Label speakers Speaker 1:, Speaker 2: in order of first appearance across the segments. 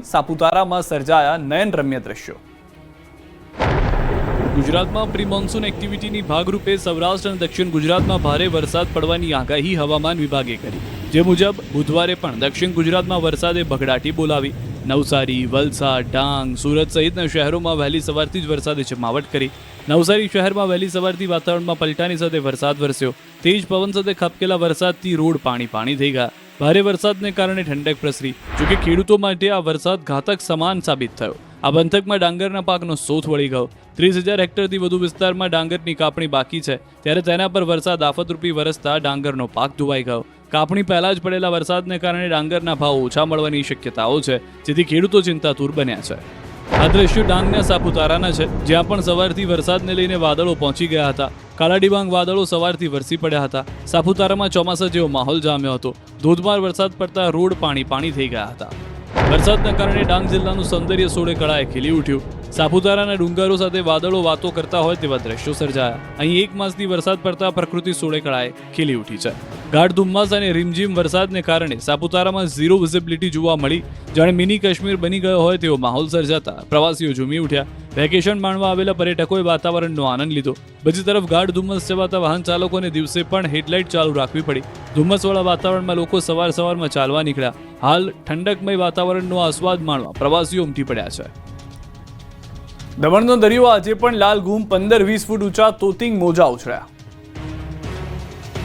Speaker 1: સાપુતારામાં સર્જાયા નયનરમ્ય દ્રશ્યો।
Speaker 2: ગુજરાતમાં પ્રી મોન્સૂન એક્ટિવિટીની ભાગરૂપે સૌરાષ્ટ્ર અને દક્ષિણ ગુજરાતમાં ભારે વરસાદ પડવાની આગાહી હવામાન વિભાગે કરી, જે મુજબ બુધવારે પણ દક્ષિણ ગુજરાતમાં વરસાદે ભગડાટી બોલાવી। નવસારી, વલસાડ, ડાંગ, સુરત સહિતના શહેરોમાં વહેલી સવારથી જ વરસાદે જમાવટ કરી। નવસારી શહેરમાં વહેલી સવારથી વાતાવરણમાં પલટાની સાથે વરસાદ વરસ્યો। તેજ પવન સાથે ખાબકેલા વરસાદથી રોડ પાણી થઈ ગયા। ભારે વરસાદને કારણે ઠંડક પ્રસરી, જોકે ખેડૂતો માટે આ વરસાદ ઘાતક સમાન સાબિત થયો। આ પંથકમાં ડાંગરના પાકનો સોથ વળી ગયો। 30,000 હેક્ટરથી વધુ વિસ્તારમાં ડાંગરની કાપણી બાકી છે, ત્યારે તેના પર વરસાદ આફતરૂપી વરસતા ડાંગરનો પાક ધોવાઈ ગયો। કાપણી પહેલા જ પડેલા વરસાદને કારણે ડાંગરના ભાવ ઓછા મળવાની શક્યતાઓ છે, જેથી ખેડૂતો ચિંતાતુર બન્યા છે। આ દ્રશ્યો ડાંગના સાપુતારાના છે, જ્યાં પણ સવારથી વરસાદને લઈને વાદળો પહોંચી ગયા હતા। કાળા ડિબાંગ વાદળો સવારથી વરસી પડ્યા હતા। સાપુતારામાં ચોમાસા જેવો માહોલ જામ્યો હતો। ધોધમાર વરસાદ પડતા રોડ પાણી થઈ ગયા હતા। વરસાદના કારણે ડાંગ જિલ્લાનું સૌંદર્ય સોળે કળાએ ખીલી ઉઠ્યું। સાપુતારાના ડુંગરો સાથે વાદળો વાતો કરતા હોય તેવા દ્રશ્યો સર્જાયા। અહીં એક માસથી વરસાદ પડતા પ્રકૃતિ સોળે કળાએ ખીલી ઉઠી છે। ગાઢ ધુમ્મસ અને રીમઝીમ વરસાદને કારણે સાપુતારામાં ઝીરો વિઝિબિલિટી જોવા મળી, જાણે મિની કાશ્મીર બની ગયો હોય તેવો માહોલ સર્જાતા પ્રવાસીઓ ઝૂમી ઉઠ્યા। વેકેશન માણવા આવેલા પર્યટકોએ વાતાવરણનો આનંદ લીધો। બીજી તરફ ગાઢ ધુમ્મસ છવાતા વાહન ચાલકોને દિવસે પણ હેડલાઇટ ચાલુ રાખવી પડી। ધુમ્મસવાળા વાતાવરણમાં લોકો સવારમાં ચાલવા નીકળ્યા। હાલ ઠંડકમય વાતાવરણનો આસ્વાદ માણવા પ્રવાસીઓ ઉમટી પડ્યા છે।
Speaker 1: દમણનો દરિયો આજે પણ લાલ ગુમ 15-20 ફૂટ ઊંચા તોતિંગ મોજા ઉછળ્યા।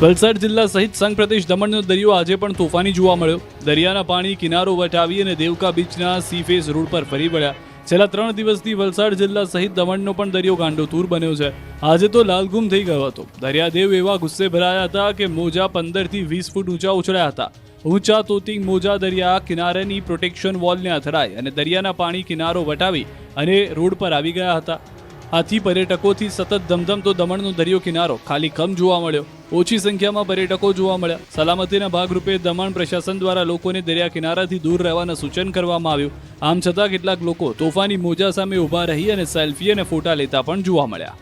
Speaker 2: વલસાડ જિલ્લા સહિત સંઘ પ્રદેશ દમણનો દરિયો આજે પણ તોફાની જોવા મળ્યો। દરિયાના પાણી કિનારો વટાવી અને દેવકા બીચના સી ફેસ રોડ પર ફરી વળ્યા। છેલ્લા 3 દિવસથી વલસાડ જિલ્લા સહિત દમણનો પણ દરિયો ગાંડોતૂર બન્યો છે। આજે તો લાલગુમ થઈ ગયો હતો। દરિયાદેવ એવા ગુસ્સે ભરાયા હતા કે મોજા 15 થી 20 ફૂટ ઊંચા ઉછળ્યા હતા। ઊંચા તોતિંગ મોજા દરિયા કિનારાની પ્રોટેક્શન વોલને અથડાઈ અને દરિયાના પાણી કિનારો વટાવી અને રોડ પર આવી ગયા હતા। આથી પર્યટકોથી સતત ધમધમતો દમણનો દરિયો કિનારો ખાલી કમ જોવા મળ્યો। ઓછી સંખ્યામાં પર્યટકો જોવા મળ્યા। સલામતીના ભાગરૂપે દમણ પ્રશાસન દ્વારા લોકોને દરિયા કિનારાથી દૂર રહેવાના સૂચન કરવામાં આવ્યું। આમ છતાં કેટલાક લોકો તોફાની મોજા સામે ઊભા રહી અને સેલ્ફી અને ફોટા લેતા પણ જોવા મળ્યા।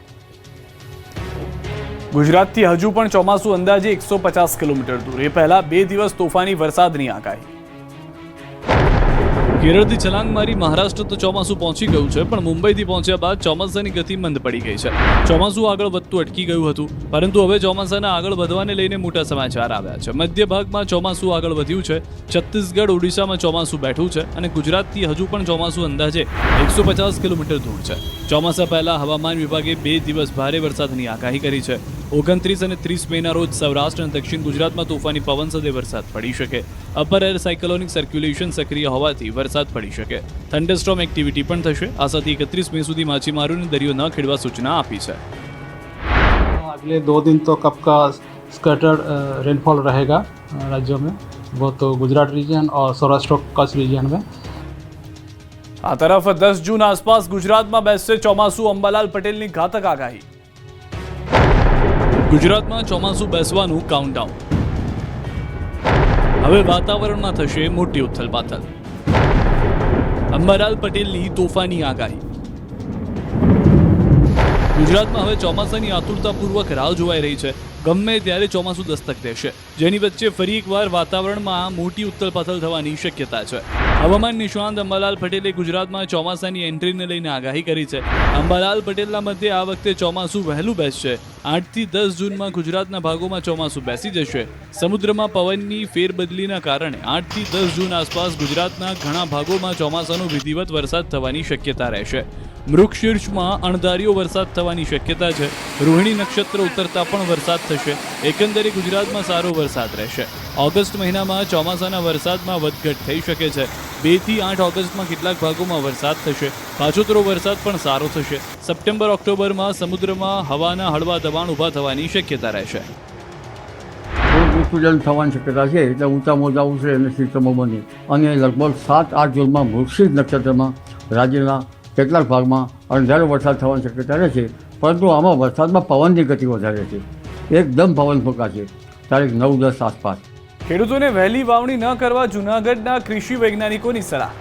Speaker 1: ગુજરાતથી હજુ પણ ચોમાસું અંદાજે 150 કિલોમીટર દૂર। એ પહેલા 2 દિવસ તોફાની વરસાદની આગાહી।
Speaker 2: કેરળથી છલાંગ મારી મહારાષ્ટ્ર તો ચોમાસું પહોંચી ગયું છે, પણ મુંબઈથી પહોંચ્યા બાદ ચોમાસાની ગતિ મંદ પડી ગઈ છે। ચોમાસું આગળ વધતું અટકી ગયું હતું, પરંતુ હવે ચોમાસાના આગળ વધવાને લઈને મોટા સમાચાર આવ્યા છે। મધ્ય ભાગમાં ચોમાસું આગળ વધ્યું છે। છત્તીસગઢ, ઓડિશામાં ચોમાસું બેઠું છે અને ગુજરાતથી હજુ પણ ચોમાસું અંદાજે 150 કિલોમીટર દૂર છે। ચોમાસા પહેલા હવામાન વિભાગે 2 દિવસ ભારે વરસાદની આગાહી કરી છે। 29 અને 30 મેના રોજ સૌરાષ્ટ્ર અને દક્ષિણ ગુજરાતમાં તોફાની પવન સાથે વરસાદ પડી શકે। અપર એર સાયક્લોનિક સર્ક્યુલેશન સક્રિય હોવાથી વરસાદ પડી શકે। થંડરસ્ટોર્મ એક્ટિવિટી પણ થશે। આ સાથે 31 મે સુધી માછીમારોને દરિયો ન ખેડવા સૂચના આપી છે।
Speaker 3: अगले 2 दिन तो कब का स्कैटर्ड रेनफॉल रहेगा राज्यों में, वो तो गुजरात रीजन और सौराष्ट्र कच्छ रीजन में।
Speaker 1: આ તરફ 10 જૂન આસપાસ ગુજરાતમાં બેસશે ચોમાસું। અંબાલાલ પટેલની ઘાતક આગાહી।
Speaker 2: ગુજરાતમાં ચોમાસું બેસવાનું કાઉન્ટડાઉન। હવે વાતાવરણમાં થશે મોટી ઉથલપાથલ। અંબાલાલ પટેલની તોફાની આગાહી। ગુજરાતમાં હવે ચોમાસાની આતુરતાપૂર્વક રાહ જોવાઈ રહી છે। ગમે ત્યારે ચોમાસું દસ્તક દેશે, જેની વચ્ચે ફરી એકવાર વાતાવરણમાં મોટી ઉથલપાથલ થવાની શક્યતા છે। હવામાન નિષ્ણાંત અંબાલાલ પટેલે ગુજરાતમાં ચોમાસાની એન્ટ્રીને લઈને આગાહી કરી છે। અંબાલાલ પટેલના મતે આ વખતે ચોમાસું વહેલું બેસશે। 8 થી 10 જૂનમાં ગુજરાતના ભાગોમાં ચોમાસું બેસી જશે। સમુદ્રમાં પવનની ફેરબદલીના કારણે 8 થી 10 જૂન આસપાસ ગુજરાતના ઘણા ભાગોમાં ચોમાસાનો વિધિવત વરસાદ થવાની શક્યતા રહેશે। મૃગશીર્ષમાં અણધાર્યો વરસાદ થવાની શક્યતા છે। રોહિણી નક્ષત્ર ઉતરતા પણ વરસાદ થશે। એકંદરે ગુજરાતમાં સારો વરસાદ રહેશે। ઓગસ્ટ મહિનામાં ચોમાસાના વરસાદમાં વધઘટ થઈ શકે છે। 2 થી 8 ઓગસ્ટમાં કેટલાક ભાગોમાં વરસાદ થશે। પાછોતરો વરસાદ પણ સારો થશે। સપ્ટેમ્બર ઓક્ટોબરમાં સમુદ્રમાં હવાના હળવા દબાણ ઊભા થવાની શક્યતા રહેશે।
Speaker 4: વિસર્જન થવાની શક્યતા છે, એટલે ઊંચા મોજા ઉછળે અને સિસ્ટમો બને અને લગભગ 7-8 જૂનમાં મૃગશીર્ષ નક્ષત્રમાં રાજ્યના કેટલાક ભાગમાં અણધાર્યો વરસાદ થવાની શક્યતા રહેશે। પરંતુ આમાં વરસાદમાં પવનની ગતિ વધારે છે। એકદમ પવન ફૂંકાશે તારીખ 9-10 આસપાસ।
Speaker 1: ખેડૂતોને વહેલી વાવણી ન કરવા જૂનાગઢના કૃષિ વૈજ્ઞાનિકોની સલાહ।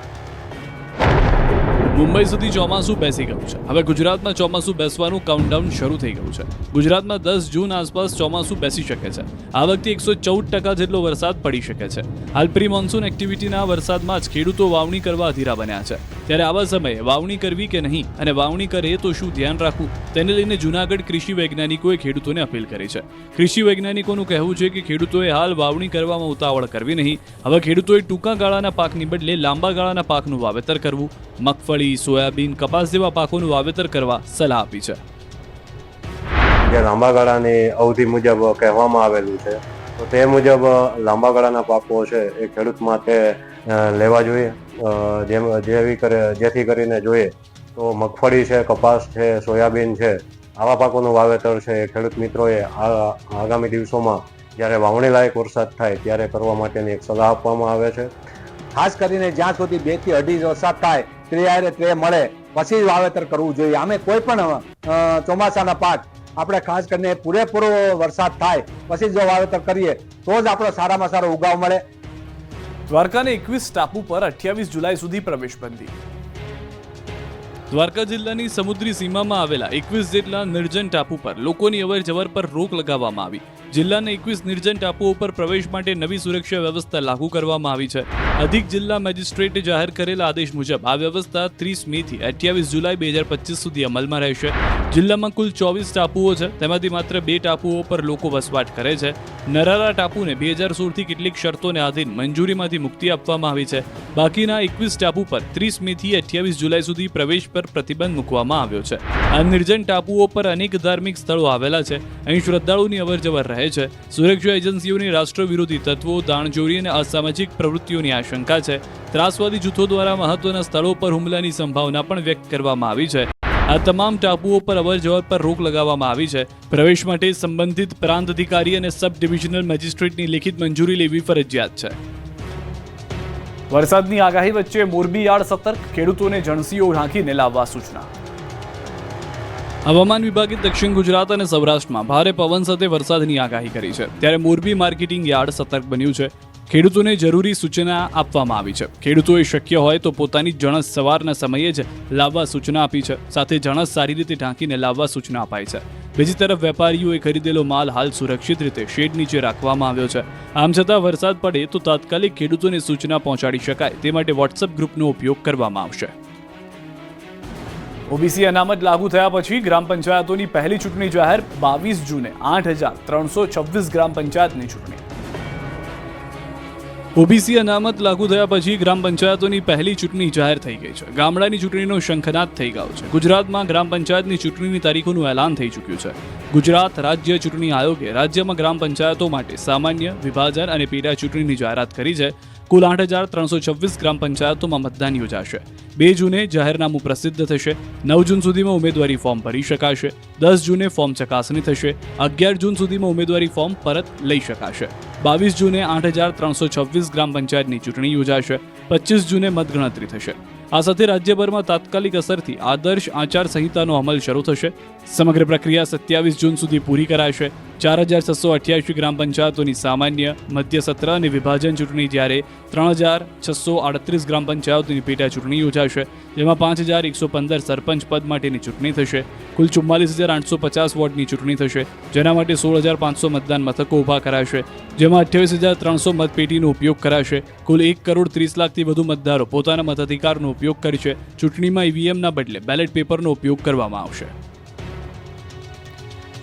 Speaker 2: મુંબઈ સુધી ચોમાસું બેસી ગયું છે. હવે ગુજરાતમાં ચોમાસું બેસવાનું કાઉન્ટડાઉન શરૂ થઈ ગયું છે. ગુજરાતમાં 10 જૂન આસપાસ ચોમાસું બેસી શકે છે. આ વખતે 114% જેટલો વરસાદ પડી શકે છે. હાલ પ્રી મોન્સૂન એક્ટિવિટીના વરસાદમાં જ ખેડૂતો વાવણી કરવા અધીરા બન્યા છે. ત્યારે આવા સમયે વાવણી કરવી કે નહીં અને વાવણી કરે તો શું ધ્યાન રાખવું તેને લઈને જૂનાગઢ કૃષિ વૈજ્ઞાનિકોએ ખેડૂતોને અપીલ કરી છે. કૃષિ વૈજ્ઞાનિકોનું કહેવું છે કે ખેડૂતોએ હાલ વાવણી કરવામાં ઉતાવળ કરવી નહીં. હવે ખેડૂતોએ ટૂંકા ગાળાના પાકની બદલે લાંબા ગાળાના પાકનું વાવેતર કરવું, મગફળી, સોયાબીન, કપાસ જેવા પાકોનું વાવેતર કરવા સલાહ આપી છે.
Speaker 5: જે લાંબા ગાળાની અવધિ મુજબ કહેવામાં આવેલું છે તો તે મુજબ લાંબા ગાળાના પાકો છે એ ખેડૂત માટે લેવા જોઈએ. જેથી કરીને જોઈએ તો મગફળી છે, કપાસ છે, સોયાબીન છે, આવા પાકોનું વાવેતર છે એ ખેડૂત મિત્રોએ આગામી દિવસોમાં જ્યારે વાવણી લાયક વરસાદ થાય ત્યારે કરવા માટેની એક સલાહ આપવામાં આવે છે.
Speaker 6: ખાસ કરીને જ્યાં સુધી 2 થી 2.5 વરસાદ થાય ટ્રે મળે પછી વાવેતર કરવું જોઈએ. અમે કોઈ પણ ચોમાસાના પાક આપણે ખાસ કરીને પૂરેપૂરો વરસાદ થાય પછી જો વાવેતર કરીએ તો જ આપણો સારામાં સારો ઉગાવ મળે.
Speaker 1: દ્વારકાને 21 ટાપુ પર 28 જુલાઈ સુધી પ્રવેશબંધી.
Speaker 2: દ્વારકા જિલ્લાની સમુદ્રી સીમામાં આવેલા 21 જેટલા નિર્જન ટાપુ પર લોકોની અવરજવર પર રોક લગાવવામાં આવી. જિલ્લાના 21 નિર્જન ટાપુઓ પર પ્રવેશ માટે નવી સુરક્ષા વ્યવસ્થા લાગુ કરવામાં આવી છે. અધિક જિલ્લા મેજિસ્ટ્રેટે જાહેર કરેલા આદેશ મુજબ આ વ્યવસ્થા 30 મે થી 28 જુલાઈ 2025 સુધી અમલમાં રહેશે. જિલ્લામાં કુલ 24 ટાપુઓ છે, તેમાંથી માત્ર 2 ટાપુઓ પર લોકો વસવાટ કરે છે. નરારા ટાપુને 2016 થી કેટલીક શરતોને આધીન મંજૂરીમાંથી મુક્તિ આપવામાં આવી છે. બાકીના 21 ટાપુ પર 30 મે થી 28 જુલાઈ સુધી પ્રવેશ પર પ્રતિબંધ મૂકવામાં આવ્યો છે. આ નિર્જન ટાપુઓ પર અનેક ધાર્મિક સ્થળો આવેલા છે. અહીં શ્રદ્ધાળુની અવરજવર રહે છે. સુરક્ષા એજન્સીઓની રાષ્ટ્ર વિરોધી તત્વો, દાણચોરી અને અસામાજિક પ્રવૃત્તિઓની આશંકા છે. ત્રાસવાદી જૂથો દ્વારા મહત્વના સ્થળો પર હુમલાની સંભાવના પણ વ્યક્ત કરવામાં આવી છે. આ તમામ ટાપુઓ પર અવરજવર પર રોક લગાવવામાં આવી છે. પ્રવેશ માટે સંબંધિત પ્રાંત અધિકારી અને સબ ડિવિઝનલ મેજિસ્ટ્રેટની લેખિત મંજૂરી લેવી ફરજિયાત છે.
Speaker 1: વરસાદની આગાહી વચ્ચે મોરબી યાર્ડ સતર્ક, ખેડૂતોને જણસીઓ ઢાંકીને લાવવા સૂચના.
Speaker 2: હવામાન વિભાગે દક્ષિણ ગુજરાત અને સૌરાષ્ટ્રમાં ભારે પવન સાથે વરસાદની આગાહી કરી છે. ત્યારે મોરબી માર્કેટિંગ યાર્ડ સતર્ક બન્યું છે. ખેડૂતોને જરૂરી સૂચના આપવામાં આવી છે. ખેડૂતોએ શક્ય હોય તો પોતાની જણસ સવારના સમયે જ લાવવા સૂચના આપી છે. સાથે જણસ સારી રીતે ઢાંકીને લાવવા સૂચના અપાઈ છે. બીજી તરફ વેપારીઓએ ખરીદેલો માલ હાલ સુરક્ષિત રીતે શેડ નીચે રાખવામાં આવ્યો છે. આમ છતાં વરસાદ પડે તો તાત્કાલિક ખેડૂતોને સૂચના પહોંચાડી શકાય તે માટે વોટ્સએપ ગ્રુપનો ઉપયોગ કરવામાં આવશે.
Speaker 1: ઓબીસી અનામત લાગુ થયા પછી ગ્રામ પંચાયતોની પહેલી ચૂંટણી જાહેર. 22 જૂને 8,326 ગ્રામ પંચાયતની ચૂંટણી.
Speaker 2: ઓબીસી અનામત લાગુ થયા પછી ગ્રામ પંચાયતોની પહેલી ચૂંટણી જાહેર થઈ ગઈ છે. ગામડાની ચૂંટણીનો શંખનાદ થઈ ગયો છે. ગુજરાતમાં ગ્રામ પંચાયતની ચૂંટણીની તારીખોનું એલાન થઈ ચૂક્યું છે. ગુજરાત રાજ્ય ચૂંટણી આયોગે રાજ્યમાં ગ્રામ પંચાયતો માટે સામાન્ય, વિભાજન અને પેટા ચૂંટણીની જાહેરાત કરી છે. કુલ 8,326 ગ્રામ પંચાયતોમાં મતદાન યોજાશે. 2 જૂને જાહેરનામું પ્રસિદ્ધ થશે. 9 જૂન સુધીમાં ઉમેદવારી ફોર્મ ભરી શકાશે. 10 જૂને ફોર્મ ચકાસણી થશે. 11 જૂન સુધીમાં ઉમેદવારી ફોર્મ પરત લઈ શકાશે. 22 જૂને 8,326 ગ્રામ પંચાયતની ચૂંટણી યોજાશે. 25 જૂને મતગણતરી થશે. આ સાથે રાજ્યભરમાં તાત્કાલિક અસરથી આદર્શ આચાર સંહિતાનો અમલ શરૂ થશે. સમગ્ર પ્રક્રિયા 27 જૂન સુધી પૂરી કરાશે. 4,688 ગ્રામ પંચાયતોની સામાન્ય, મધ્ય સત્ર અને વિભાજન ચૂંટણી, જ્યારે 3,638 ગ્રામ પંચાયતોની પેટા ચૂંટણી યોજાશે. જેમાં 5,115 સરપંચ પદ માટેની ચૂંટણી થશે. કુલ 44,850 વોર્ડની ચૂંટણી થશે, જેના માટે 16,500 મતદાન મથકો ઊભા કરાશે. જેમાં 28,300 મતપેટીનો ઉપયોગ કરાશે. કુલ 1,30,00,000થી વધુ મતદારો પોતાના મતાધિકારનો ઉપયોગ કરશે. ચૂંટણીમાં ઈવીએમના બદલે બેલેટ પેપરનો ઉપયોગ કરવામાં આવશે.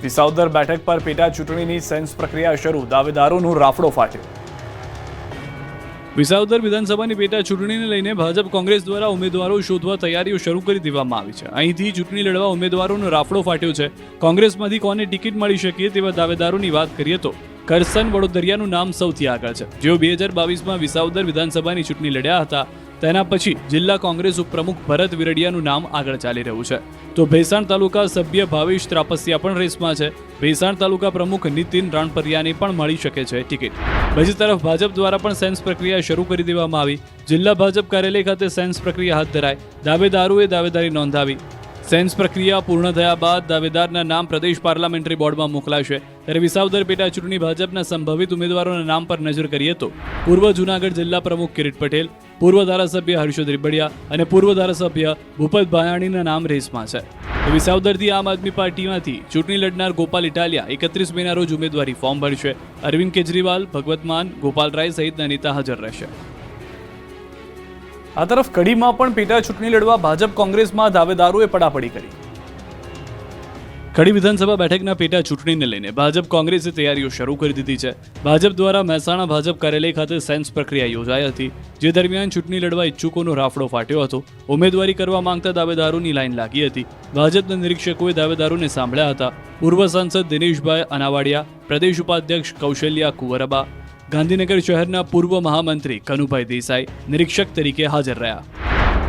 Speaker 1: વિસાવદર બેઠક પર પેટા ચૂંટણીની સેન્સ પ્રક્રિયા શરૂ. દાવેદારોનો રાફડો ફાટ્યો.
Speaker 2: વિસાવદર વિધાનસભાની પેટા ચૂંટણીને લઈને ભાજપ કોંગ્રેસ દ્વારા ઉમેદવારો શોધવા તૈયારીઓ શરૂ કરી દેવામાં આવી છે. અહીંથી ચૂંટણી લડવા ઉમેદવારોનો રાફડો ફાટ્યો છે. કોંગ્રેસમાંથી કોને ટિકિટ મળી શકે તેવા દાવેદારોની વાત કરીએ તો કરસન વડોદરિયાનું નામ સૌથી આગળ છે. જેઓ 2022માં વિસાવદર વિધાનસભાની ચૂંટણી લડ્યા હતા. તેના પછી જિલ્લા કોંગ્રેસ ઉપપ્રમુખ ભરત વિરડિયાનું નામ આગળ ચાલી રહ્યું છે. તો ભેસાણ તાલુકા સભ્ય ભાવેશ ત્રાપસિયા પણ રેસમાં છે. ભેસાણ તાલુકા પ્રમુખ નીતિન રાણપરિયાને પણ મળી શકે છે ટિકિટ. બીજી તરફ ભાજપ દ્વારા પણ સેન્સ પ્રક્રિયા શરૂ કરી દેવામાં આવી. જિલ્લા ભાજપ કાર્યાલય ખાતે સેન્સ પ્રક્રિયા હાથ ધરાઈ. દાવેદારોએ દાવેદારી નોંધાવી. સેન્સ પ્રક્રિયા પૂર્ણ થયા બાદ દાવેદારના નામ પ્રદેશ પાર્લામેન્ટરી બોર્ડમાં મોકલાશે. ત્યારે વિસાવદર પેટા ચૂંટણી ભાજપના સંભવિત ઉમેદવારોના નામ પર નજર કરીએ તો પૂર્વ જૂનાગઢ જિલ્લા પ્રમુખ કિરીટ પટેલ, પૂર્વ ધારાસભ્ય હર્ષદ રીબડિયા અને પૂર્વ ધારાસભ્ય ભૂપત ભાયાણીના નામ રેસમાં છે. તો વિસાવદરથી આમ આદમી પાર્ટીમાંથી ચૂંટણી લડનાર ગોપાલ ઇટાલિયા 31 મેના રોજ ઉમેદવારી ફોર્મ ભરશે. અરવિંદ કેજરીવાલ, ભગવત માન, ગોપાલ રાય સહિતના નેતા હાજર રહેશે.
Speaker 1: આ તરફ કડીમાં પણ પેટા ચૂંટણી લડવા ભાજપ કોંગ્રેસમાં દાવેદારોએ પડાપડી કરી.
Speaker 2: કડી વિધાનસભા બેઠકના પેટા ચૂંટણીને લઈને ભાજપ કોંગ્રેસે તૈયારીઓ શરૂ કરી દીધી છે. ભાજપ દ્વારા મહેસાણા ભાજપ કાર્યાલય ખાતે સેન્સ પ્રક્રિયા યોજાઈ હતી, જે દરમિયાન ચૂંટણી લડવા ઈચ્છુકોનો રાફડો ફાટ્યો હતો. ઉમેદવારી કરવા માંગતા દાવેદારોની લાઈન લાગી હતી. ભાજપના નિરીક્ષકોએ દાવેદારોને સાંભળ્યા હતા. પૂર્વ સાંસદ દિનેશભાઈ અનાવાડિયા, પ્રદેશ ઉપાધ્યક્ષ કૌશલ્યા કુંવરબા, ગાંધીનગર શહેરના પૂર્વ મહામંત્રી કનુભાઈ દેસાઈ નિરીક્ષક તરીકે હાજર રહ્યા.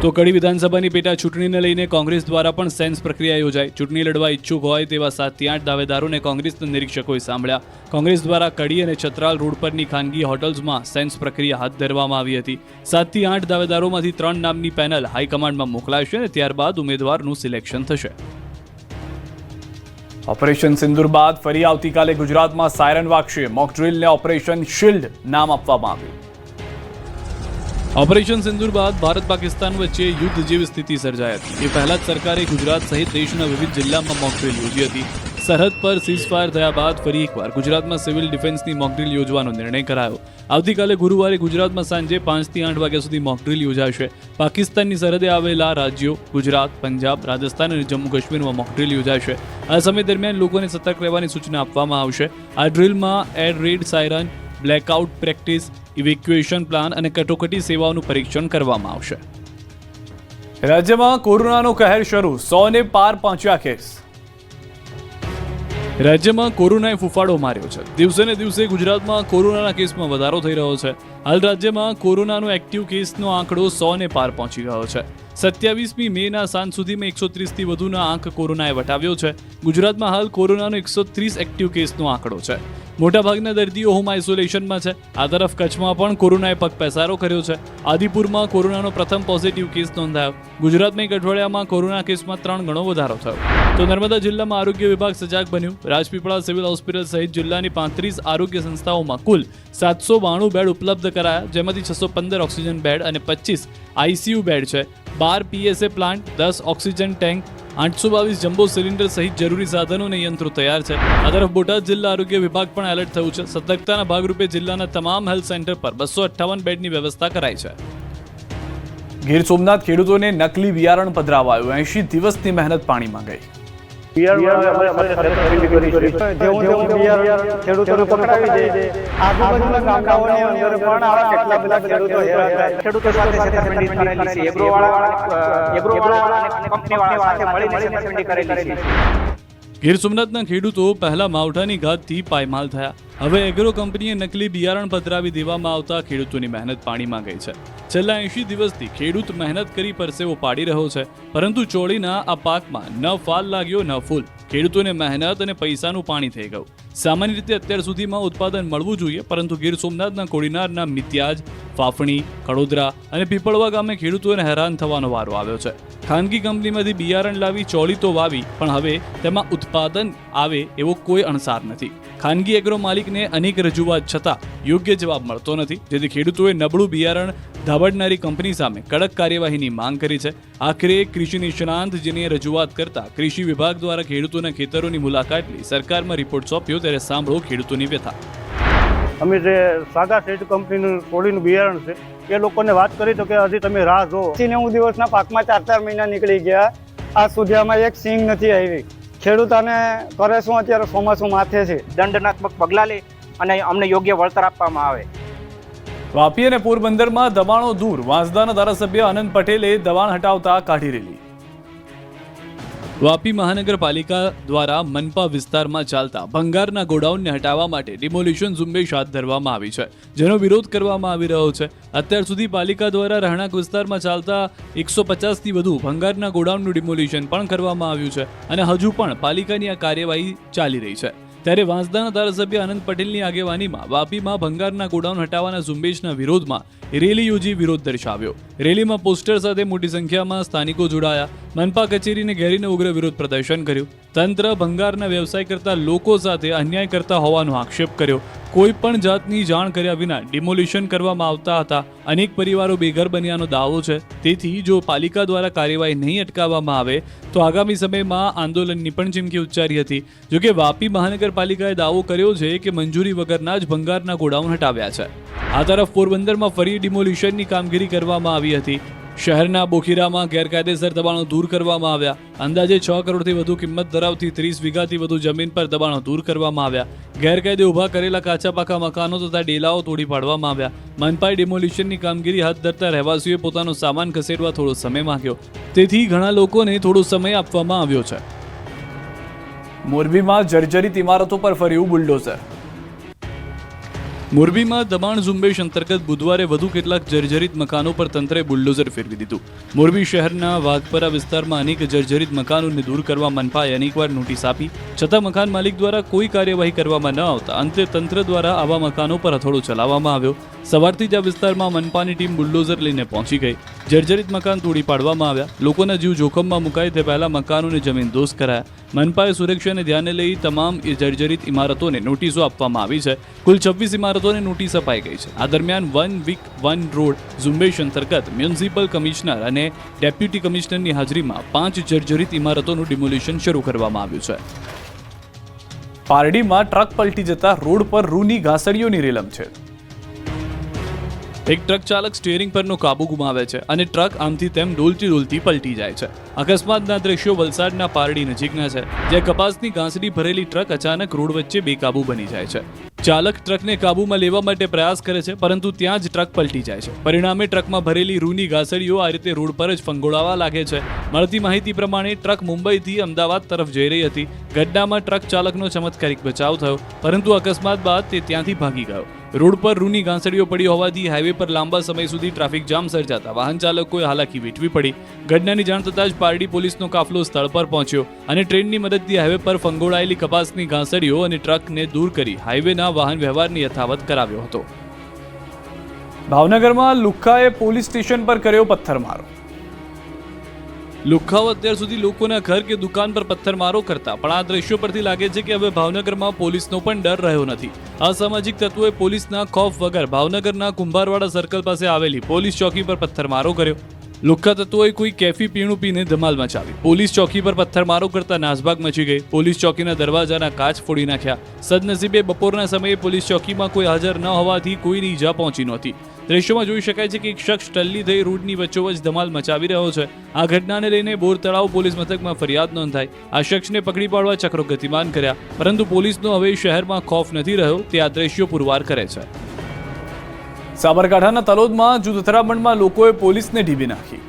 Speaker 2: તો કડી વિધાનસભાની પેટા ચૂંટણીને લઈને કોંગ્રેસ દ્વારા પણ સેન્સ પ્રક્રિયા યોજાઈ. ચૂંટણી લડવા ઈચ્છુક હોય તેવા 7 થી 8 દાવેદારોને કોંગ્રેસના નિરીક્ષકોએ સાંભળ્યા. કોંગ્રેસ દ્વારા કડી અને છત્રાલ રોડ પરની ખાનગી હોટલ્સમાં સેન્સ પ્રક્રિયા હાથ ધરવામાં આવી હતી. 7 થી 8 દાવેદારોમાંથી 3 નામની પેનલ હાઈકમાન્ડમાં મોકલાશે અને ત્યારબાદ ઉમેદવારનું સિલેક્શન થશે.
Speaker 1: ઓપરેશન સિંદૂર બાદ ફરી આવતીકાલે ગુજરાતમાં સાયરન વાગશે. મોક ડ્રીલને ઓપરેશન શિલ્ડ નામ આપવામાં આવ્યું.
Speaker 2: ઓપરેશન સિંદૂર બાદ ભારત પાકિસ્તાન વચ્ચે યુદ્ધ જેવી સ્થિતિ સર્જાઈ હતી. એ પહેલા જ સરકારે ગુજરાત સહિત દેશના વિવિધ જિલ્લામાં મોક ડ્રીલ યોજી હતી. સરહદ પર સીઝફાયર થયા બાદ ફરી એકવાર ગુજરાતમાં સિવિલ ડિફેન્સની મોક ડ્રીલ યોજવાનો નિર્ણય કરાયો. આવતીકાલે ગુરુવારે ગુજરાતમાં સાંજે 5 થી 8 વાગ્યા સુધી મોક ડ્રીલ યોજાશે. પાકિસ્તાનની સરહદે આવેલા રાજ્યો ગુજરાત, પંજાબ, રાજસ્થાન અને જમ્મુ કાશ્મીરમાં મોક ડ્રીલ યોજાશે. આ સમય દરમિયાન લોકોને સતર્ક રહેવાની સૂચના આપવામાં આવશે. આ ડ્રીલમાં air raid, siren, blackout practice, evacuation plan અને કટોકટી સેવાઓનું પરીક્ષણ કરવામાં આવશે.
Speaker 1: રાજ્યમાં કોરોનાનો કહેર શરૂ. 100 ને પાર પહોંચ્યા કેસ.
Speaker 2: રાજ્યમાં કોરોનાએ ફૂફાડો માર્યો છે. દિવસે ને દિવસે ગુજરાતમાં કોરોનાના કેસમાં વધારો થઈ રહ્યો છે. હાલ રાજ્યમાં કોરોનાનો એક્ટિવ કેસનો આંકડો 100 ને પાર પહોંચી ગયો છે. 27મી મેના સાંજ સુધીમાં 130થી વધુના આંક કોરોનાએ વટાવ્યો છે. ગુજરાતમાં હાલ કોરોનાનો 130 એક્ટિવ કેસનો આંકડો છે. મોટાભાગના દર્દીઓ હોમ આઇસોલેશનમાં છે. આ તરફ કચ્છમાં પણ કોરોનાએ પગપેસારો કર્યો છે. આદિપુરમાં કોરોનાનો પ્રથમ પોઝિટિવ કેસ નોંધાયો. ગુજરાતમાં એક અઠવાડિયામાં કોરોના કેસમાં 3 ગણો વધારો થયો. તો નર્મદા જિલ્લામાં આરોગ્ય વિભાગ સજાગ બન્યું. રાજપીપળા સિવિલ હોસ્પિટલ સહિત જિલ્લાની 35 આરોગ્ય સંસ્થાઓમાં કુલ 792 બેડ ઉપલબ્ધ કરાયા, જેમાંથી 615 ઓક્સિજન બેડ અને 25 આઈસીયુ બેડ છે. 12 PSA plant, 10 oxygen tank, 822 jumbo cylinder સહિત જરૂરી સાધનો અને યંત્રો તૈયાર છે. આ તરફ બોટાદ જિલ્લા આરોગ્ય વિભાગ પણ એલર્ટ થયું છે. સતર્કતાના ભાગરૂપે જિલ્લાના તમામ હેલ્થ સેન્ટર પર 258 બેડની વ્યવસ્થા કરાઈ છે.
Speaker 1: ગીર સોમનાથ ખેડૂતોને નકલી બિયારણ પધરાવાયું. 80 દિવસની મહેનત પાણીમાં ગઈ.
Speaker 7: ખેડૂતોને પકડાવી દે. આજુબાજુના ગામડાઓની અંદર પણ આવા કેટલા બધા ખેડૂતો ખેડૂતો સાથે છેતરપિંડી કરેલી છે. એગ્રોવાળા અને કંપનીવાળા સાથે મળીને છેતરપિંડી કરેલી છે.
Speaker 2: ગીર સોમનાથના ખેડૂતો પહેલા માવઠાની ઘાતથી પાયમાલ થયા. હવે એગ્રો કંપનીએ નકલી બિયારણ પધરાવી દેવામાં આવતા ખેડૂતોની મહેનત પાણીમાં ગઈ છે. છેલ્લા 80 દિવસથી ખેડૂત મહેનત કરી પરસેવો પાડી રહ્યો છે, પરંતુ ચોળીના આ પાકમાં ન ફાલ લાગ્યો ન ફૂલ. ખેડૂતોને મહેનત અને પૈસાનું પાણી થઈ ગયું. સામાન્ય રીતે અત્યાર સુધીમાં ઉત્પાદન મળવું જોઈએ, પરંતુ ગીર સોમનાથના કોડીનારના મિત્યાજ, ફાફણી, કડોદરા અને પીપળવા ગામે ખેડૂતોને હેરાન થવાનો વારો આવ્યો છે. ખાનગી કંપનીમાંથી બિયારણ લાવી ચોળી તો વાવી, પણ હવે તેમાં ઉત્પાદન આવે એવો કોઈ અણસાર નથી. ખાનગી એગ્રો માલિકને અનેક રજૂઆત છતાં યોગ્ય જવાબ મળતો નથી, જેથી ખેડૂતોએ નબળું બિયારણ ધાબડનારી કંપની સામે કડક કાર્યવાહીની માંગ કરી છે. આખરે કૃષિ નિષ્ણાંતજીને રજૂઆત કરતા કૃષિ વિભાગ દ્વારા ખેડૂતોના ખેતરોની મુલાકાત લઈ સરકારમાં રિપોર્ટ સોંપ્યો. ત્યારે સાંભળો ખેડૂતોની વ્યથા.
Speaker 7: અમે જે સાગા સીડ કંપનીનું કોળીનું બિયારણ છે એ લોકોને વાત કરી તો કે હજી તમે રાહ જો. 90 દિવસના પાકમાં 4 મહિના નીકળી ગયા, આ સુધી આમાં એક સિંગ નથી આવી. ખેડૂત આને કરે શું? અત્યારે ચોમાસું માથે છે. દંડનાત્મક પગલાં લે અને અમને યોગ્ય વળતર આપવામાં આવે.
Speaker 1: વાપી અને પોરબંદરમાં દબાણો દૂર. વાંસદાના ધારાસભ્ય આનંદ પટેલે દબાણ હટાવતા કાઢી રેલી.
Speaker 2: વાપી મહાનગરપાલિકા દ્વારા મનપા વિસ્તારમાં ચાલતા ભંગારના ગોડાઉનને હટાવવા માટે ડિમોલિશન ઝુંબેશ હાથ ધરવામાં આવી છે, જેનો વિરોધ કરવામાં આવી રહ્યો છે. અત્યાર સુધી પાલિકા દ્વારા રહેણાંક વિસ્તારમાં ચાલતા 150થી વધુ ભંગારના ગોડાઉનનું ડિમોલિશન પણ કરવામાં આવ્યું છે અને હજુ પણ પાલિકાની આ કાર્યવાહી ચાલી રહી છે. ત્યારે વાંસદાના ધારાસભ્ય આનંદ પટેલની આગેવાનીમાં વાપીમાં ભંગારના ગોડાઉન હટાવવાના ઝુંબેશના વિરોધમાં રેલી યોજી વિરોધ દર્શાવ્યો. રેલીમાં પોસ્ટર સાથે મોટી સંખ્યામાં સ્થાનિકો જોડાયા. મનપા કચેરીને ઘેરીને ઉગ્ર વિરોધ પ્રદર્શન કર્યું. તંત્ર ભંગારના વ્યવસાય કરતા લોકો સાથે અન્યાય કરતા હોવાનો આક્ષેપ કર્યો. કોઈ પણ જાતની જાણ કર્યા વિના ડિમોલિશન કરવામાં આવતા હતા. અનેક પરિવારો બેઘર બન્યાનો દાવો છે. તેથી જો પાલિકા દ્વારા કાર્યવાહી નહીં અટકાવવામાં આવે તો આગામી સમયમાં આંદોલનની પણ ચીમકી ઉચ્ચારી હતી. જોકે વાપી મહાનગરપાલિકાએ દાવો કર્યો છે કે મંજૂરી વગરના જ ભંગારના ગોડાઉન હટાવ્યા છે. આ તરફ પોરબંદરમાં ફરી ડિમોલિશનની કામગીરી કરવામાં આવી હતી. શહેરના બોખીરામાં ગેરકાયદેસર દબાણો દૂર કરવામાં આવ્યા. અંદાજે 6 કરોડથી વધુ કિંમત ધરાવતી 30 વીઘાથી વધુ જમીન પર દબાણો દૂર કરવામાં આવ્યા. ગેરકાયદે ઊભા કરેલા કાચા પાકા મકાનો તથા ડેલાઓ તોડી પાડવામાં આવ્યા. મનપાએ ડિમોલિશનની કામગીરી હાથ ધરતા રહેવાસીઓએ પોતાનો સામાન ખસેડવા થોડો સમય માંગ્યો. તેથી ઘણા લોકોને થોડો સમય આપવામાં આવ્યો છે.
Speaker 1: મોરબીમાં જર્જરિત ઇમારતો પર ફર્યું બુલડોઝર.
Speaker 2: મોરબીમાં દબાણ ઝુંબેશ અંતર્ગત બુધવારે વધુ કેટલાક જર્જરિત મકાનો પર તંત્રે બુલડોઝર ફેરવી દીધું. મોરબી શહેરના વાઘપરા વિસ્તારમાં અનેક જર્જરિત મકાનોને દૂર કરવા મનપાએ અનેકવાર નોટિસ આપી, છતાં મકાન માલિક દ્વારા કોઈ કાર્યવાહી કરવામાં ન આવતા અંતે તંત્ર દ્વારા આવા મકાનો પર હથોડો ચલાવવામાં આવ્યો. સવારથી જ આ વિસ્તારમાં મનપાની ટીમ બુલડોઝર લઈને પહોંચી ગઈ. જર્જરિત મકાન તોડી પાડવામાં આવ્યા. લોકોના જીવ જોખમમાં મુકાય તે પહેલા મકાનોને જમીનદોસ્ત કરાયા. મનપાએ સુરક્ષાને ધ્યાને લઈ તમામ જર્જરિત ઇમારતોને નોટિસો આપવામાં આવી છે. કુલ 26 ઇમારતોને નોટિસ અપાઈ ગઈ છે. આ દરમિયાન 1 વીક 1 રોડ ઝુંબેશ અંતર્ગત મ્યુનિસિપલ કમિશનર અને ડેપ્યુટી કમિશનરની હાજરીમાં 5 જર્જરિત ઇમારતોનું ડિમોલિશન શરૂ કરવામાં આવ્યું છે.
Speaker 1: પારડીમાં ટ્રક પલટી જતા રોડ પર રૂની ઘાસડીઓની રેલમ છે.
Speaker 2: એક ટ્રક ચાલક સ્ટીયરિંગ પરનો કાબુ ગુમાવે છે અને ટ્રક આમથી તેમ ડોલતી પલટી જાય છે. અકસ્માતના દ્રશ્યો વલસાડના પારડી નજીકના છે, જ્યાં કપાસની ઘાસડી ભરેલી ટ્રક અચાનક રોડ વચ્ચે બેકાબુ બની જાય છે. ચાલક ટ્રકને કાબૂમાં લેવા માટે પ્રયાસ કરે છે, પરંતુ ત્યાં જ ટ્રક પલટી જાય છે. પરિણામે ટ્રકમાં ભરેલી રૂની ઘાસડીઓ આ રીતે રોડ પર જ ફંગોળાવા લાગે છે. મળતી માહિતી પ્રમાણે ટ્રક મુંબઈથી અમદાવાદ તરફ જઈ રહી હતી. ઘટનામાં ટ્રક ચાલકનો ચમત્કારિક બચાવ થયો, પરંતુ અકસ્માત બાદ તે ત્યાંથી ભાગી ગયો. રોડ પર રૂની ઘાસડીઓ પડી હોવાથી હાઈવે પર લાંબા સમય સુધી ટ્રાફિક જામ સર્જાતા વાહન ચાલકોએ હાલાકી વેઠવી પડી. ઘટનાની જાણ થતાં જ પારડી પોલીસનો કાફલો સ્થળ પર પહોંચ્યો અને ટ્રેનની મદદથી હાઈવે પર ફંગોળાયેલી કપાસની ઘાસડીઓ અને ટ્રકને દૂર કરી હાઈવેના વાહન વ્યવહારને યથાવત કરાવ્યો હતો.
Speaker 1: ભાવનગરમાં લુખ્ખાએ પોલીસ સ્ટેશન પર કર્યો પથ્થરમારો.
Speaker 2: લુખ્ખાઓ અત્યાર સુધી લોકોના ઘર કે દુકાન પર પથ્થરમારો કરતા, પણ આ દ્રશ્યો પરથી લાગે છે કે હવે ભાવનગરમાં પોલીસનો પણ ડર રહ્યો નથી. અસામાજિક તત્વોએ પોલીસના ખોફ વગર ભાવનગરના કુંભારવાડા સર્કલ પાસે આવેલી પોલીસ ચોકી પર પથ્થરમારો કર્યો. લુખ્ખા તત્વોએ કોઈ કેફી પીણું પીને ધમાલ મચાવી. પોલીસ ચોકી પર પથ્થરમારો કરતા નાસભાગ મચી ગઈ. પોલીસ ચોકીના દરવાજાના કાચ ફોડી નાખ્યા. સદનસીબે બપોરના સમયે પોલીસ ચોકીમાં કોઈ હાજર ન હોવાથી કોઈની ઈજા પહોંચી નહોતી. દ્રશ્યોમાં જોઈ શકાય છે કે એક શખ્સ ટલ્લી થઈ રોડની વચ્ચોવચ્ચ ધમાલ મચાવી રહ્યો છે. આ ઘટનાને લઈને બોર તળાવ પોલીસ મથકમાં ફરિયાદ નોંધાઈ. આ શખ્સને પકડી પાડવા ચક્રો ગતિમાન કર્યા, પરંતુ પોલીસનો હવે શહેરમાં ખોફ નથી રહ્યો, તે આ દ્રશ્યો પુરવાર કરે છે.
Speaker 1: સાબરકાંઠાના તલોદમાં જૂથ અથડામણમાં લોકોએ પોલીસને ઢીબી નાખી.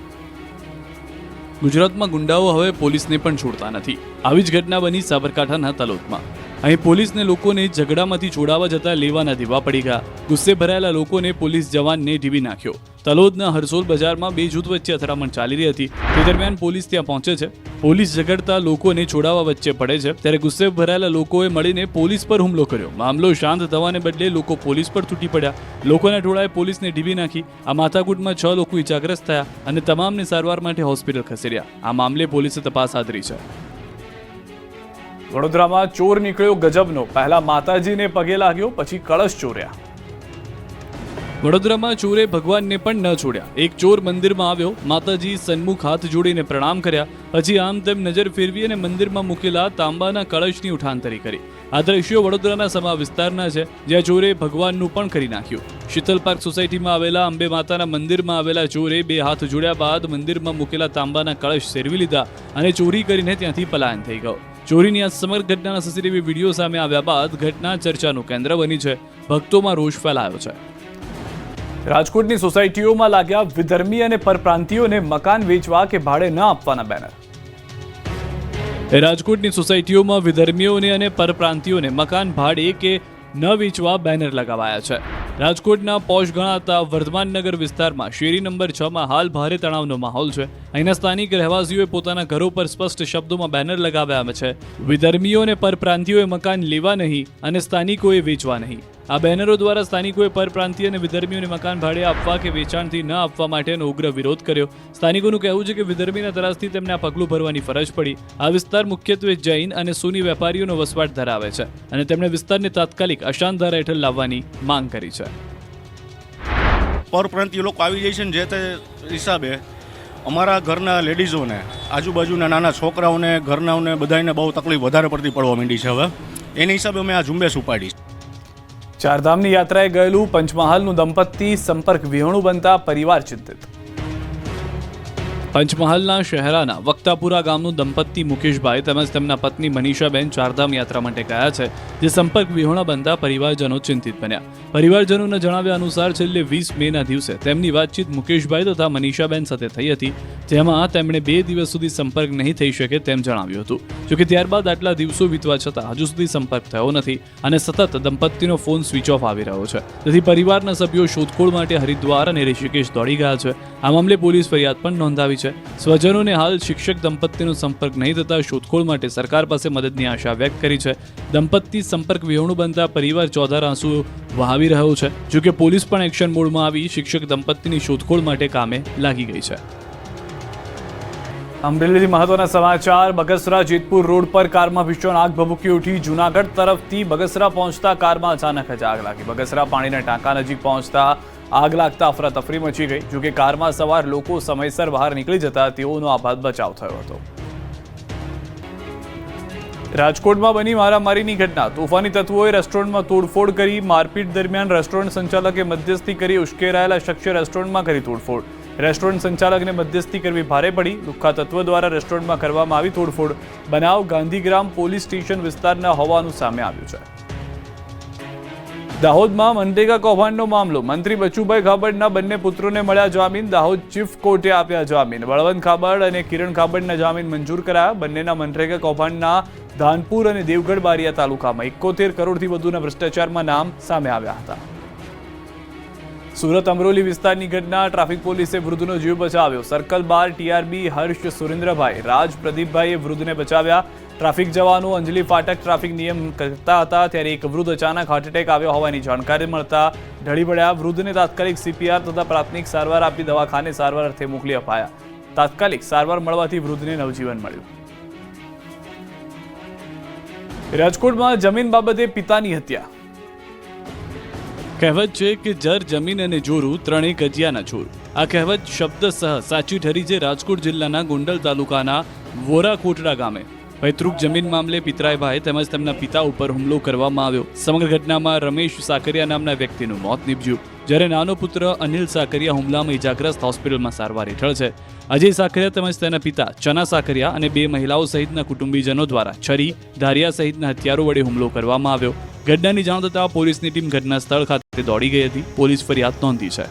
Speaker 2: ગુજરાતમાં ગુંડાઓ હવે પોલીસને પણ છોડતા નથી. આવી જ ઘટના બની સાબરકાંઠાના તલોદમાં. અહીં પોલીસને લોકોને ઝઘડામાંથી છોડાવવા જતા લેવાના દેવા પડી ગયા. ગુસ્સે ભરાયેલા લોકોને પોલીસ જવાનને ઢીબી નાખ્યો. તલોદના હરસોલ બજારમાં બે જૂથ વચ્ચે અથડામણ ચાલી રહી હતી. તે દરમિયાન પોલીસ ત્યાં પહોંચે છે. પોલીસ ઝઘડતા લોકોને છોડાવવા વચ્ચે પડે છે, ત્યારે ગુસ્સે ભરાયેલા લોકોએ મળીને પોલીસ પર હુમલો કર્યો. મામલો શાંત થવાને બદલે લોકો પોલીસ પર તૂટી પડ્યા. લોકોના ટોળાએ પોલીસને ઢીબી નાખી. આ માથાકૂટમાં 6 લોકો ઇજાગ્રસ્ત થયા અને તમામને સારવાર માટે હોસ્પિટલ ખસેડ્યા. આ મામલે પોલીસે તપાસ હાથ ધરી છે.
Speaker 1: વડોદરામાં ચોર નીકળ્યો ગજબનો. પહેલા માતાજીને પગે લાગ્યો, પછી કળશ ચોર્યા.
Speaker 2: વડોદરામાં ચોરે ભગવાનને પણ ન છોડ્યા. એક ચોર મંદિરમાં આવ્યો, માતાજી સન્મુખ હાથ જોડીને પ્રણામ કર્યા, પછી આમ તેમ નજર ફેરવી અને મંદિરમાં મૂકેલા તાંબાના કળશની ઉઠાંતરી કરી. આ દ્રશ્યો વડોદરાના સમા વિસ્તારના છે, જ્યાં ચોરે ભગવાનનું પણ કરી નાખ્યું. શીતલ પાર્ક સોસાયટીમાં આવેલા અંબે માતાના મંદિરમાં આવેલા ચોરે 2 હાથ જોડ્યા બાદ મંદિરમાં મૂકેલા તાંબાના કળશ ફેરવી લીધા અને ચોરી કરીને ત્યાંથી પલાયન થઈ ગયો. ચોરીની આ સમગ્ર ઘટનાના સીસીટીવી વિડીયો સામે આવ્યા બાદ ઘટના ચર્ચાનું કેન્દ્ર બની છે. ભક્તોમાં રોષ ફેલાયો છે.
Speaker 1: રાજકોટની સોસાયટીઓમાં લાગ્યા વિધર્મી અને પરપ્રાંતિયોને મકાન વેચવા કે ભાડે ન આપવાના બેનર.
Speaker 2: રાજકોટની સોસાયટીઓમાં વિધર્મીઓને અને પરપ્રાંતિયોને મકાન ભાડે કે ન વેચવા બેનર લગાવાયા છે. રાજકોટના પોશ ગણાતા વર્ધમાનનગર વિસ્તારમાં શેરી નંબર 6માં હાલ ભારે તણાવનો માહોલ છે. અહીંના સ્થાનિક રહેવાસીઓએ પોતાના ઘરો પર સ્પષ્ટ શબ્દોમાં બેનર લગાવ્યા છે. વિધર્મીઓ અને પરપ્રાંતિયોએ મકાન લેવા નહીં અને સ્થાનિકોએ વેચવા નહીં. આ બેનરો દ્વારા સ્થાનિકોએ પરપ્રાંતીય અને વિધર્મીઓને મકાન ભાડે આપવા કે વેચાણથી ન આપવા માટેનો ઉગ્ર વિરોધ કર્યો. સ્થાનિકોનું કહેવું છે કે વિધર્મીના ત્રાસથી તેમને આ પગલું ભરવાની ફરજ પડી. આ વિસ્તાર મુખ્યત્વે જૈન અને સુની વેપારીઓનો વસવાટ ધરાવે છે અને તેમણે વિસ્તારને તાત્કાલિક અશાંત ધારા હેઠળ લાવવાની માંગ કરી છે.
Speaker 8: પરપ્રાંતીય લોકો આવી જાય છે ને જે તે હિસાબે અમારા ઘરના લેડીઝોને, આજુબાજુના નાના છોકરાઓને, ઘરનાઓને બધાને બહુ તકલીફ વધારે પડતી પડવા માંડી છે. હવે એની હિસાબે અમે આ ઝુંબેશ ઉપાડી.
Speaker 1: ચારધામની યાત્રાએ ગયેલું પંચમહાલનું દંપતી સંપર્ક વિહોણું બનતા પરિવાર ચિંતિત.
Speaker 2: પંચમહાલના શહેરાના વક્તાપુરા ગામનું દંપતી મુકેશભાઈ તેમજ તેમના પત્ની મનીષાબેન ચારધામ યાત્રા માટે ગયા છે, જે સંપર્ક વિહોણા બનતા પરિવારજનો ચિંતિત બન્યા. પરિવારજનોના જણાવ્યા અનુસાર છેલ્લે 20 મેના દિવસે તેમની વાતચીત મુકેશભાઈ તથા મનીષાબેન સાથે થઈ હતી, જેમાં તેમણે 2 દિવસ સુધી સંપર્ક નહીં થઈ શકે તેમ જણાવ્યું હતું. જોકે ત્યારબાદ આટલા દિવસો વીતવા છતાં હજુ સુધી સંપર્ક થયો નથી અને સતત દંપતીનો ફોન સ્વિચ ઓફ આવી રહ્યો છે. તેથી પરિવારના સભ્યો શોધખોળ માટે હરિદ્વાર અને ઋષિકેશ દોડી ગયા છે. આ મામલે પોલીસ ફરિયાદ પણ નોંધાવી છે. સ્વજનોને હાલ શિક્ષક દંપતીનો સંપર્ક નહીં થતા શોધખોળ માટે સરકાર પાસે મદદની આશા વ્યક્ત કરી છે. દંપતી સંપર્ક વિહોણું બનતા પરિવાર ચોધાર આંસુ વહાવી રહ્યો છે. જોકે પોલીસ પણ એક્શન મોડમાં આવી શિક્ષક દંપતીની શોધખોળ માટે કામે લાગી ગઈ છે.
Speaker 1: અમરેલીથી મહત્વના સમાચાર. બગસરા જેતપુર રોડ પર કારમાં ભીષણ આગ ભભૂકી ઉઠી. જૂનાગઢ તરફથી બગસરા પહોંચતા કારમાં અચાનક જ આગ લાગી. બગસરા પાણીના ટાંકા નજીક પહોંચતા આગ લાગતા અફરાતફરી મચી ગઈ. જોકે કારમાં સવાર લોકો સમયસર બહાર નીકળી જતા તેઓનો આબાદ બચાવ થયો હતો. રાજકોટમાં બની મારામારીની ઘટના. તોફાની તત્વોએ રેસ્ટોરન્ટમાં તોડફોડ કરી. મારપીટ દરમિયાન રેસ્ટોરન્ટ સંચાલકે મધ્યસ્થી કરી. ઉશ્કેરાયેલા શખ્સે રેસ્ટોરન્ટમાં કરી તોડફોડ. રેસ્ટોરન્ટ સંચાલકને મધ્યસ્થી કરવી ભારે પડી. લુખ્ખા તત્વો દ્વારા રેસ્ટોરન્ટમાં કરવામાં આવી તોડફોડ. બનાવ ગાંધીગ્રામ પોલીસ સ્ટેશન વિસ્તારના હોવાનું સામે આવ્યું છે. દાહોદમાં મનરેગા કૌભાંડનો મામલો. મંત્રી બચુભાઈ ખાબડના બંને પુત્રોને મળ્યા જામીન. દાહોદ ચીફ કોર્ટે આપ્યા જામીન. બળવંત ખાબડ અને કિરણ ખાબડના જામીન મંજૂર કરાયા. બંનેના મનરેગા કૌભાંડના ધાનપુર અને દેવગઢ બારિયા તાલુકામાં 71 કરોડથી વધુના ભ્રષ્ટાચારમાં નામ સામે આવ્યા હતા. સુરત અમરોલી વિસ્તારની ઘટના. ટ્રાફિક પોલીસે વૃદ્ધનો જીવ બચાવ્યો. સર્કલ બાર ટીઆરબી હર્ષ સુરેન્દ્રભાઈ, રાજ પ્રદીપભાઈએ વૃદ્ધને બચાવ્યા. ટ્રાફિક જવાનો અંજલિ ફાટક ટ્રાફિક નિયમ કરતા હતા ત્યારે એક વૃદ્ધ અચાનક હાર્ટ એટેક આવ્યો હોવાની જાણકારી મળતા ઢળી પડ્યા. વૃદ્ધને તાત્કાલિક CPR તથા પ્રાથમિક સારવાર આપી દવાખાને સારવાર અર્થે મોકલી અપાયા. તાત્કાલિક સારવાર મળવાથી વૃદ્ધને નવજીવન મળ્યું. રાજકોટમાં જમીન બાબતે પિતાની હત્યા.
Speaker 2: કહેવત છે કે જર જમીન અને જોરું ત્રણેય કજિયાના ચોર. આ કહેવત શબ્દસહ સાચી ઠરી છે રાજકોટ જિલ્લાના ગોંડલ તાલુકાના વોરાકોટડા ગામે. પૈતૃક જમીન મામલે પિતરાઈભાઈ તેમજ તેમના પિતા ઉપર હુમલો કરવામાં આવ્યો. સમગ્ર ઘટનામાં રમેશ સાકરિયા નામના વ્યક્તિનું મોત નીપજ્યું, જ્યારે નાનો પુત્ર અનિલ સાકરિયા હુમલામાં ઇજાગ્રસ્ત હોસ્પિટલમાં સારવાર હેઠળ છે. અજય સાકરિયા તેમજ તેના પિતા ચના સાકરિયા અને 2 મહિલાઓ સહિતના કુટુંબીજનો દ્વારા છરી, ધારિયા સહિતના હથિયારો વડે હુમલો કરવામાં આવ્યો. ઘટનાની જાણ થતાં પોલીસની ટીમ ઘટના સ્થળ ખાતે દોડી ગઈ હતી. પોલીસ ફરિયાદ નોંધી છે.